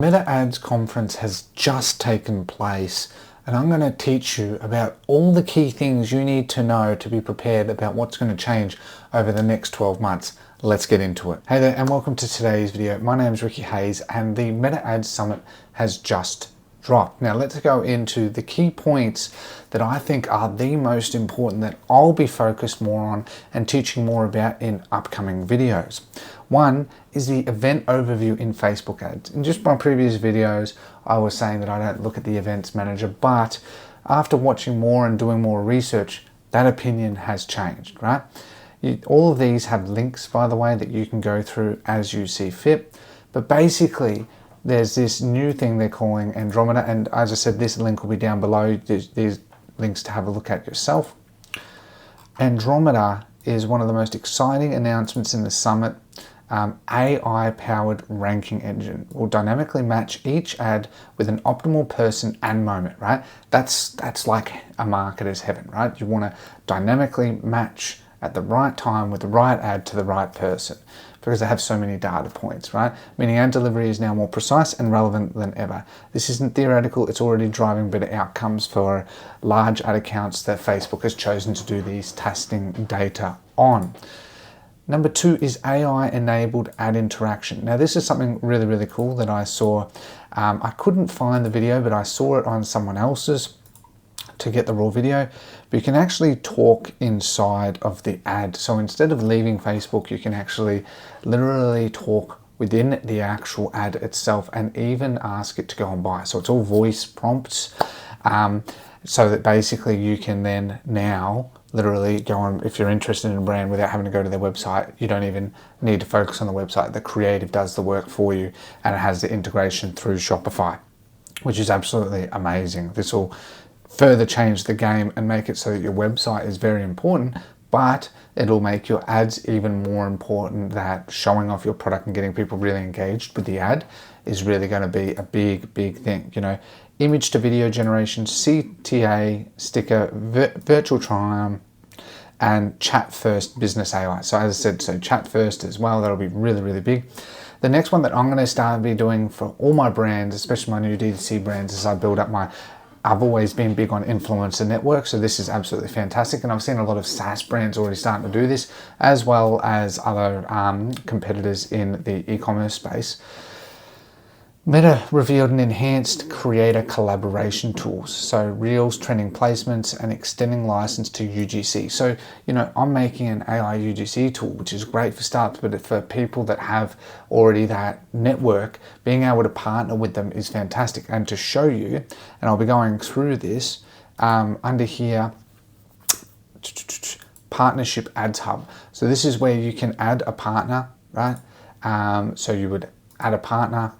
Meta Ads conference has just taken place, and I'm going to teach you about all the key things you need to know to be prepared about what's going to change over the next 12 months. Let's get into it. Hey there, and welcome to today's video. My name is Ricky Hayes, and the Meta Ads Summit has just dropped. Now let's go into the key points that I think are the most important that I'll be focused more on and teaching more about in upcoming videos. One is the event overview in Facebook ads. In just my previous videos, I was saying that I don't look at the events manager, but after watching more and doing more research, that opinion has changed, right? All of these have links, by the way, that you can go through as you see fit. But basically, there's this new thing they're calling Andromeda, and as I said, this link will be down below. There's links to have a look at yourself. Andromeda is one of the most exciting announcements in the summit. AI-powered ranking engine will dynamically match each ad with an optimal person and moment, right? That's like a marketer's heaven, right? You want to dynamically match at the right time with the right ad to the right person because they have so many data points, right? Meaning ad delivery is now more precise and relevant than ever. This isn't theoretical, it's already driving better outcomes for large ad accounts that Facebook has chosen to do these testing data on. Number two is AI-enabled ad interaction. Now this is something really, really cool that I saw. I couldn't find the video, but I saw it on someone else's to get the raw video. But you can actually talk inside of the ad. So instead of leaving Facebook, you can actually literally talk within the actual ad itself and even ask it to go and buy. So it's all voice prompts. So that basically you can then now literally go on, if you're interested in a brand, without having to go to their website. You don't even need to focus on the website. The creative does the work for you, and it has the integration through Shopify, which is absolutely amazing. This will further change the game and make it so that your website is very important, but it'll make your ads even more important. That showing off your product and getting people really engaged with the ad is really going to be a big thing. You know, image to video generation, CTA, sticker, virtual try-on, and chat first business AI. So as I said, so chat first as well, that'll be really big. The next one that I'm going to start be doing for all my brands, especially my new D2C brands, as I build up I've always been big on influencer networks, so this is absolutely fantastic, and I've seen a lot of SaaS brands already starting to do this, as well as other competitors in the e-commerce space. Meta revealed an enhanced creator collaboration tools, so Reels, trending placements, and extending license to UGC. So, you know, I'm making an AI UGC tool, which is great for startups, but for people that have already that network, being able to partner with them is fantastic. And to show you, and I'll be going through this under here, Partnership Ads Hub. So this is where you can add a partner, right? So you would add a partner,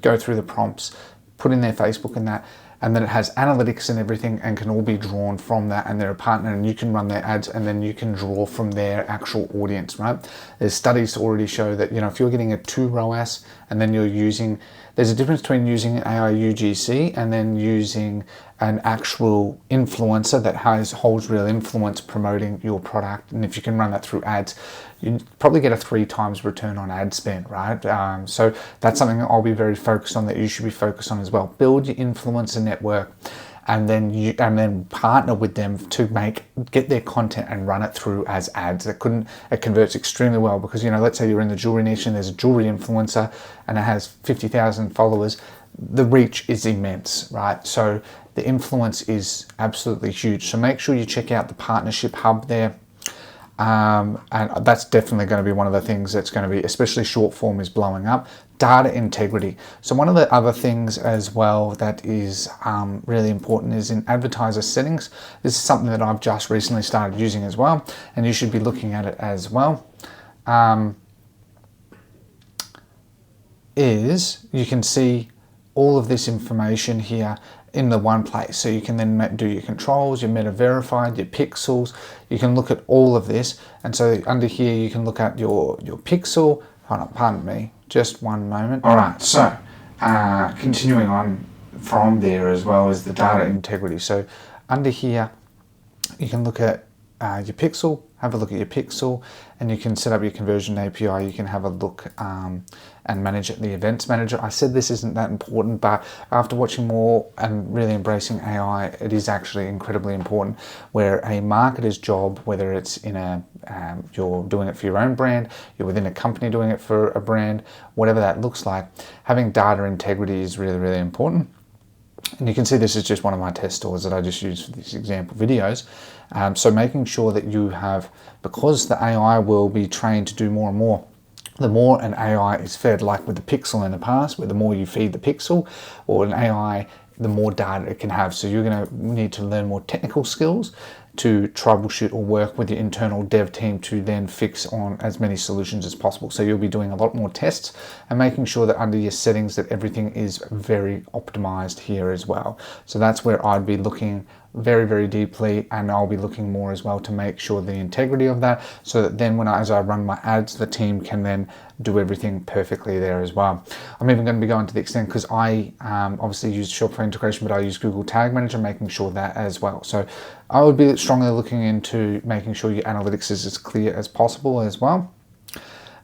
go through the prompts, put in their Facebook and that, and then it has analytics and everything and can all be drawn from that, and they're a partner and you can run their ads and then you can draw from their actual audience, right? There's studies to already show that, you know, if you're getting a 2 ROAS and then you're using, there's a difference between using an AI UGC and then using an actual influencer that holds real influence promoting your product. And if you can run that through ads, you probably get a 3 times return on ad spend, right? So that's something that I'll be very focused on, that you should be focused on as well. Build your influencer network, and then partner with them to get their content and run it through as ads. It converts extremely well because, you know, let's say you're in the jewelry niche and there's a jewelry influencer and it has 50,000 followers. The reach is immense, right? So the influence is absolutely huge. So make sure you check out the partnership hub there. And that's definitely going to be one of the things that's going to be, especially short form, is blowing up. Data integrity. So one of the other things as well that is really important is in Advertiser settings. This is something that I've just recently started using as well, and you should be looking at it as well. You can see all of this information here in the one place. So you can then do your controls, your meta verified, your pixels. You can look at all of this. And so under here, you can look at your pixel. Hold on, pardon me, just one moment. All right, so continuing on from there as well as the data integrity. So under here, you can look at your pixel, have a look at your pixel, and you can set up your conversion API. You can have a look and manage the events manager. I said this isn't that important, but after watching more and really embracing AI, it is actually incredibly important, where a marketer's job, whether it's in you're doing it for your own brand, you're within a company doing it for a brand, whatever that looks like, having data integrity is really, really important. And you can see this is just one of my test stores that I just used for these example videos. So making sure that you have, because the AI will be trained to do more and more, the more an AI is fed, like with the pixel in the past, where the more you feed the pixel or an AI, the more data it can have. So you're going to need to learn more technical skills to troubleshoot or work with your internal dev team to then fix on as many solutions as possible. So you'll be doing a lot more tests and making sure that under your settings that everything is very optimized here as well. So that's where I'd be looking very, very deeply, and I'll be looking more as well to make sure the integrity of that, so that then as I run my ads, the team can then do everything perfectly there as well. I'm even going to be going to the extent, because I obviously use Shopify integration, but I use Google Tag Manager, making sure that as well. So I would be strongly looking into making sure your analytics is as clear as possible as well.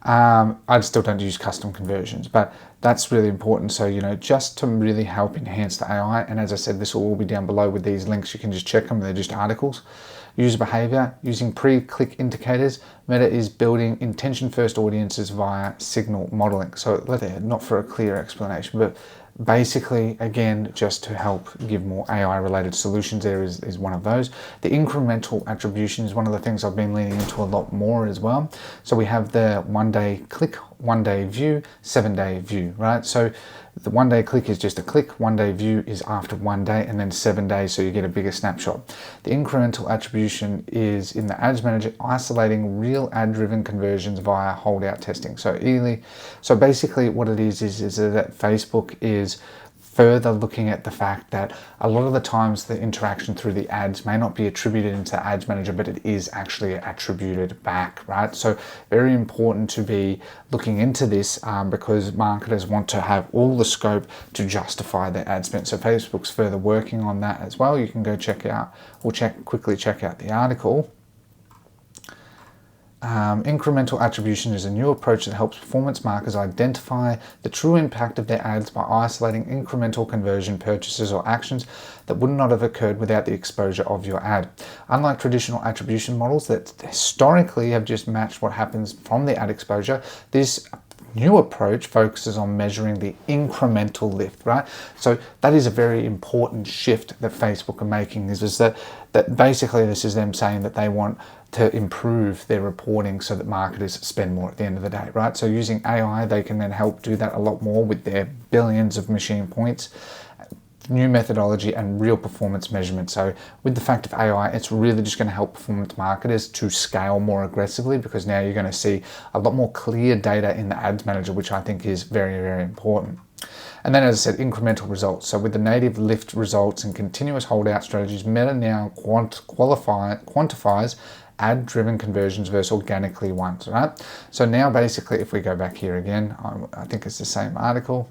I still don't use custom conversions, but that's really important. So, just to really help enhance the AI. And as I said, this will all be down below with these links. You can just check them. They're just articles. User behavior, using pre-click indicators. Meta is building intention-first audiences via signal modeling. So not for a clear explanation, but basically, again, just to help give more AI-related solutions, there is one of those. The incremental attribution is one of the things I've been leaning into a lot more as well. So we have the 1-day click, 1-day view, 7-day view, right? So the 1-day click is just a click, 1-day view is after 1 day, and then 7 days, so you get a bigger snapshot. The incremental attribution is in the Ads Manager, isolating real ad-driven conversions via holdout testing. So basically what it is that Facebook is further looking at the fact that a lot of the times the interaction through the ads may not be attributed into the Ads Manager, but it is actually attributed back, right? So very important to be looking into this because marketers want to have all the scope to justify their ad spend. So Facebook's further working on that as well. You can go check out, or quickly check out the article. Incremental attribution is a new approach that helps performance marketers identify the true impact of their ads by isolating incremental conversion purchases or actions that would not have occurred without the exposure of your ad. Unlike traditional attribution models that historically have just matched what happens from the ad exposure, this new approach focuses on measuring the incremental lift, right? So that is a very important shift that Facebook are making, is that basically this is them saying that they want to improve their reporting so that marketers spend more at the end of the day, right? So using AI, they can then help do that a lot more with their billions of machine points, new methodology, and real performance measurement. So with the fact of AI, it's really just going to help performance marketers to scale more aggressively, because now you're going to see a lot more clear data in the Ads Manager, which I think is very, very important. And then, as I said, incremental results. So with the native lift results and continuous holdout strategies, Meta now quantifies ad-driven conversions versus organically ones, right? So now basically, if we go back here again, I think it's the same article.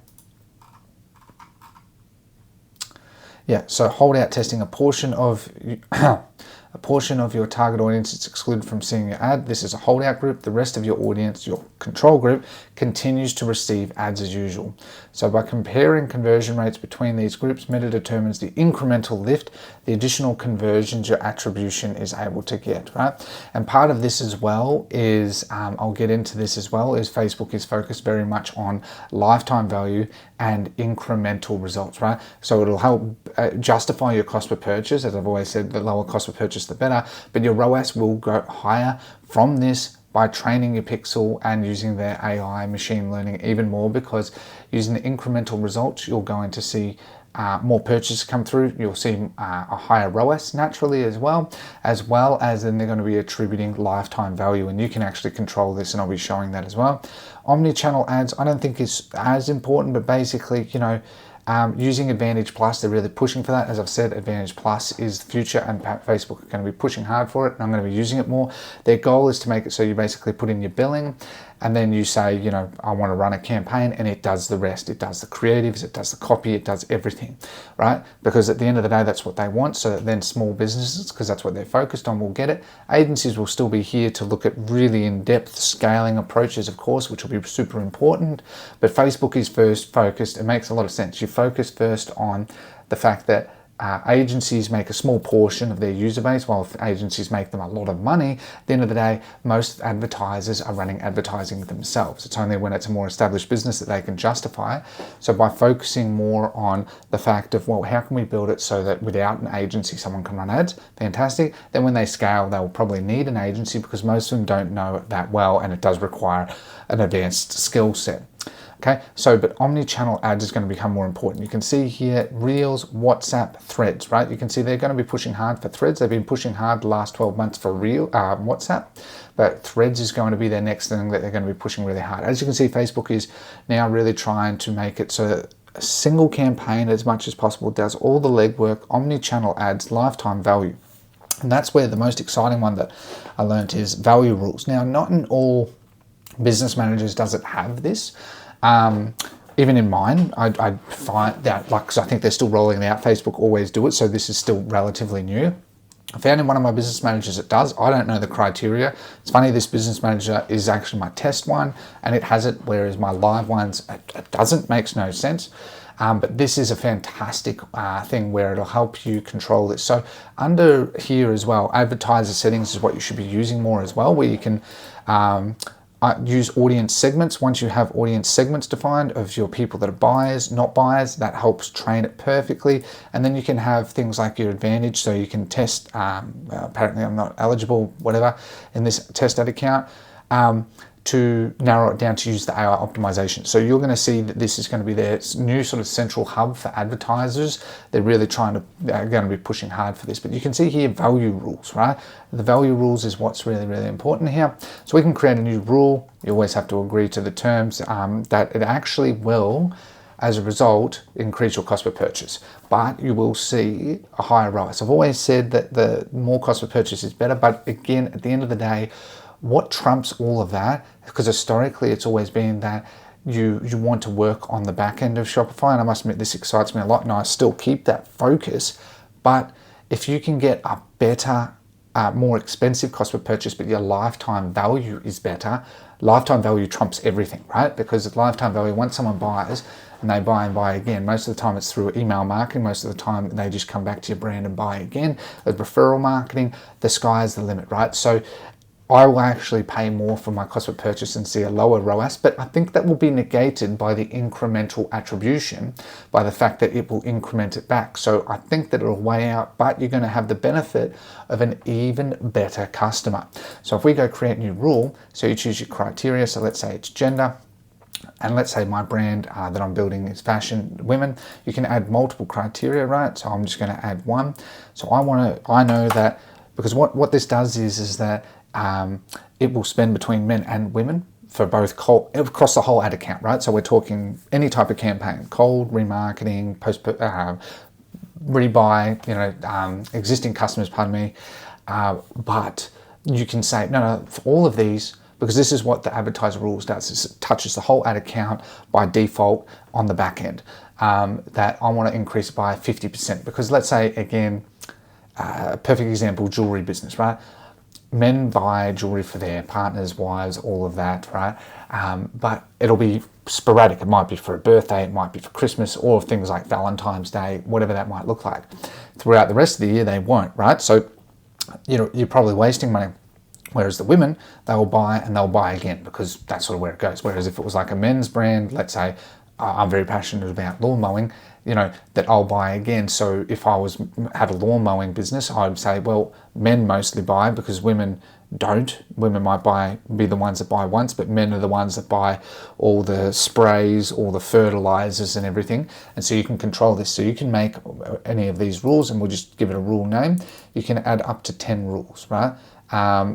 Yeah, so holdout testing, a portion of your target audience is excluded from seeing your ad. This is a holdout group. The rest of your audience, your control group, continues to receive ads as usual. So by comparing conversion rates between these groups, Meta determines the incremental lift, the additional conversions your attribution is able to get, right? And part of this as well is, I'll get into this as well, is Facebook is focused very much on lifetime value and incremental results, right? So it'll help justify your cost per purchase. As I've always said, the lower cost per purchase, the better, but your ROAS will go higher from this by training your pixel and using their AI machine learning even more, because using the incremental results, you're going to see more purchases come through. You'll see a higher ROAS naturally as well as then they're going to be attributing lifetime value, and you can actually control this, and I'll be showing that as well. Omnichannel ads, I don't think is as important, but basically, using Advantage Plus, they're really pushing for that. As I've said, Advantage Plus is the future, and Facebook are going to be pushing hard for it, and I'm going to be using it more. Their goal is to make it so you basically put in your billing, and then you say, you know, I want to run a campaign, and it does the rest. It does the creatives, it does the copy, it does everything, right? Because at the end of the day, that's what they want. So that then small businesses, because that's what they're focused on, will get it. Agencies will still be here to look at really in-depth scaling approaches, of course, which will be super important. But Facebook is first focused. It makes a lot of sense. You focus first on the fact that agencies make a small portion of their user base, while agencies make them a lot of money. At the end of the day, most advertisers are running advertising themselves. It's only when it's a more established business that they can justify it. So by focusing more on the fact of, well, how can we build it so that without an agency, someone can run ads? Fantastic. Then when they scale, they'll probably need an agency, because most of them don't know it that well, and it does require an advanced skill set. Okay, so but omni-channel ads is going to become more important. You can see here Reels, WhatsApp, Threads, right? You can see they're going to be pushing hard for Threads. They've been pushing hard the last 12 months for WhatsApp, but Threads is going to be their next thing that they're going to be pushing really hard. As you can see, Facebook is now really trying to make it so that a single campaign, as much as possible, does all the legwork, omni-channel ads, lifetime value. And that's where the most exciting one that I learned is value rules. Now, not in all business managers does it have this. Even in mine, I find that, like, because I think they're still rolling it out. Facebook always do it, so this is still relatively new. I found in one of my business managers it does. I don't know the criteria. It's funny, this business manager is actually my test one, and it has it, whereas my live ones, it doesn't. Makes no sense. But this is a fantastic thing where it'll help you control this. So under here as well, advertiser settings is what you should be using more as well, where you can use audience segments. Once you have audience segments defined of your people that are buyers, not buyers, that helps train it perfectly. And then you can have things like your advantage, so you can test, apparently I'm not eligible, whatever, in this test ad account, to narrow it down to use the AI optimization. So you're going to see that this is going to be their new sort of central hub for advertisers. They're really going to be pushing hard for this. But you can see here value rules, right? The value rules is what's really, really important here. So we can create a new rule. You always have to agree to the terms that it actually will, as a result, increase your cost per purchase. But you will see a higher ROAS. I've always said that the more cost per purchase is better. But again, at the end of the day, what trumps all of that, because historically it's always been that you want to work on the back end of Shopify, and I must admit this excites me a lot, and I still keep that focus. But if you can get a better, more expensive cost per purchase, but your lifetime value is better, lifetime value trumps everything, right? Because lifetime value, once someone buys and they buy and buy again, most of the time it's through email marketing, most of the time they just come back to your brand and buy again. With referral marketing, the sky is the limit, right? So I will actually pay more for my cost per purchase and see a lower ROAS, but I think that will be negated by the incremental attribution, by the fact that it will increment it back. So I think that it'll weigh out, but you're going to have the benefit of an even better customer. So if we go create new rule, so you choose your criteria, so let's say it's gender, and let's say my brand that I'm building is fashion, women. You can add multiple criteria, right? So I'm just going to add one. So I know that, because what this does is that it will spend between men and women for both across the whole ad account, right? So we're talking any type of campaign, cold, remarketing, post, rebuy, existing customers, pardon me. But you can say, no, for all of these, because this is what the advertiser rules does, is it touches the whole ad account by default on the back end, that I want to increase by 50%. Because let's say, again, a perfect example, jewelry business, right? Men buy jewelry for their partners, wives, all of that, right? But it'll be sporadic. It might be for a birthday, it might be for Christmas, or things like Valentine's Day, whatever that might look like. Throughout the rest of the year, they won't, right? So, you're probably wasting money. Whereas the women, they will buy and they'll buy again, because that's sort of where it goes. Whereas if it was like a men's brand, let's say I'm very passionate about lawn mowing, that I'll buy again. So if I had a lawn mowing business, I would say, well, men mostly buy because women don't. Women might be the ones that buy once, but men are the ones that buy all the sprays, all the fertilizers and everything. And so you can control this. So you can make any of these rules, and we'll just give it a rule name. You can add up to 10 rules, right?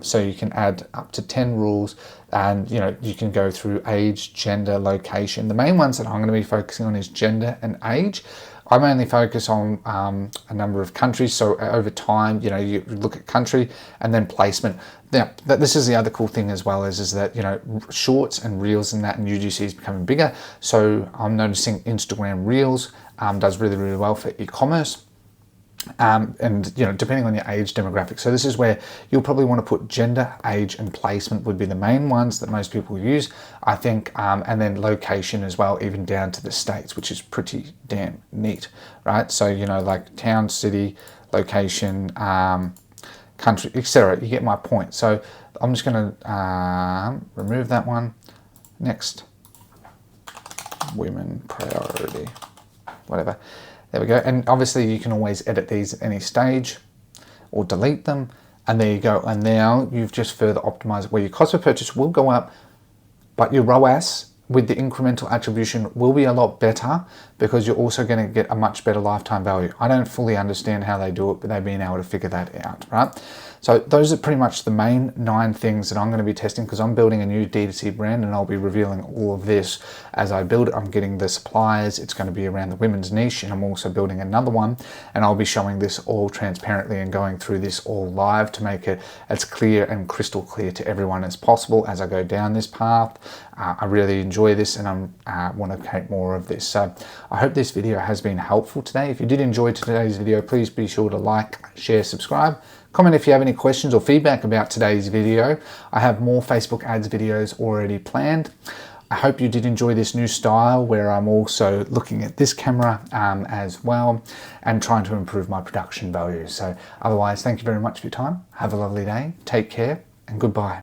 So you can add up to 10 rules, and you can go through age, gender, location. The main ones that I'm going to be focusing on is gender and age. I mainly focus on a number of countries. So over time, you know, you look at country and then placement. Now, this is the other cool thing as well is that, you know, shorts and reels and that and UGC is becoming bigger. So I'm noticing Instagram Reels does really, really well for e-commerce. And you know, depending on your age demographic. So this is where you'll probably want to put gender, age, and placement would be the main ones that most people use, I think, and then location as well, even down to the states, which is pretty damn neat, right? So, you know, like town, city, location, country, etc. You get my point. So I'm just going to remove that one. Next, women priority, whatever. There we go. And obviously you can always edit these at any stage or delete them. And there you go. And now you've just further optimized where your cost per purchase will go up, but your ROAS with the incremental attribution will be a lot better because you're also going to get a much better lifetime value. I don't fully understand how they do it, but they've been able to figure that out, right? So those are pretty much the main 9 things that I'm going to be testing because I'm building a new D2C brand and I'll be revealing all of this as I build it. I'm getting the suppliers. It's going to be around the women's niche and I'm also building another one and I'll be showing this all transparently and going through this all live to make it as clear and crystal clear to everyone as possible as I go down this path. I really enjoy this and I want to create more of this. So I hope this video has been helpful today. If you did enjoy today's video, please be sure to like, share, subscribe. Comment if you have any questions or feedback about today's video. I have more Facebook ads videos already planned. I hope you did enjoy this new style where I'm also looking at this camera as well and trying to improve my production value. So otherwise, thank you very much for your time. Have a lovely day. Take care and goodbye.